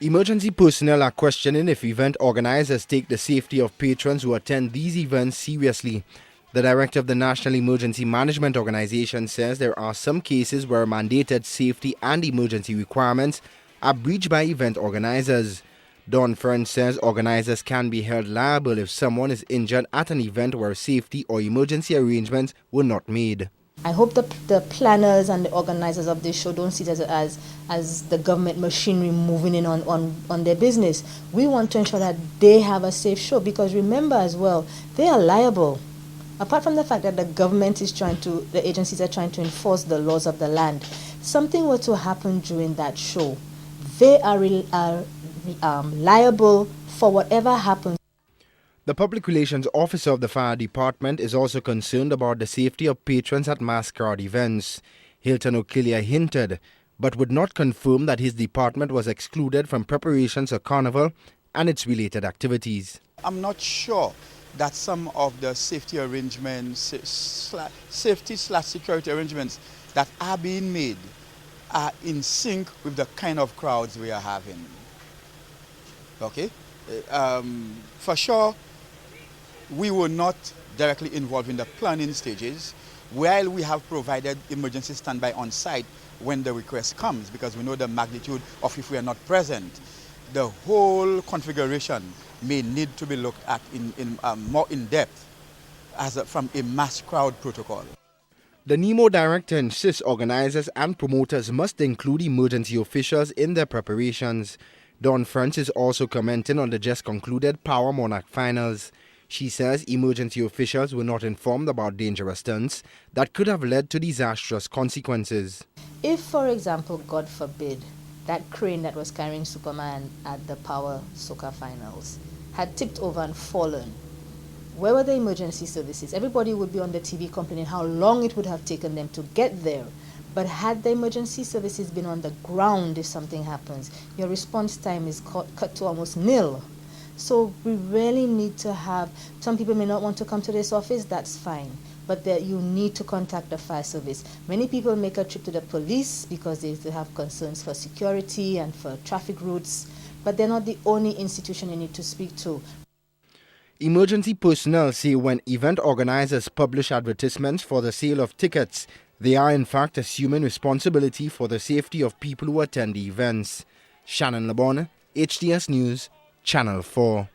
Emergency personnel are questioning if event organizers take the safety of patrons who attend these events seriously. The director of the National Emergency Management Organization says there are some cases where mandated safety and emergency requirements are breached by event organizers. Don Fern says organizers can be held liable if someone is injured at an event where safety or emergency arrangements were not made. I hope the planners and the organizers of this show don't see it as the government machinery moving in on their business. We want to ensure that they have a safe show, because remember as well, they are liable. Apart from the fact that the agencies are trying to enforce the laws of the land, something were to happen during that show, they are liable for whatever happens. The Public Relations Officer of the Fire Department is also concerned about the safety of patrons at masquerade events. Hilton O'Clear hinted, but would not confirm that his department was excluded from preparations for Carnival and its related activities. I'm not sure that some of the safety arrangements, safety/security arrangements that are being made are in sync with the kind of crowds we are having. Okay? For sure, we were not directly involved in the planning stages, while we have provided emergency standby on site when the request comes, because we know the magnitude of if we are not present. The whole configuration may need to be looked at more in depth from a mass crowd protocol. The NEMO director insists organizers and promoters must include emergency officials in their preparations. Dawn Frantz is also commenting on the just concluded Power Monarch finals. She says emergency officials were not informed about dangerous stunts that could have led to disastrous consequences. If, for example, God forbid, that crane that was carrying Superman at the Power Soca finals had tipped over and fallen, where were the emergency services? Everybody would be on the TV complaining how long it would have taken them to get there. But had the emergency services been on the ground if something happens, your response time is cut to almost nil. So we really need to have, some people may not want to come to this office, that's fine. But you need to contact the fire service. Many people make a trip to the police because they have concerns for security and for traffic routes, but they're not the only institution you need to speak to. Emergency personnel say when event organizers publish advertisements for the sale of tickets, they are in fact assuming responsibility for the safety of people who attend the events. Shannon LeBon, HTS News, Channel 4.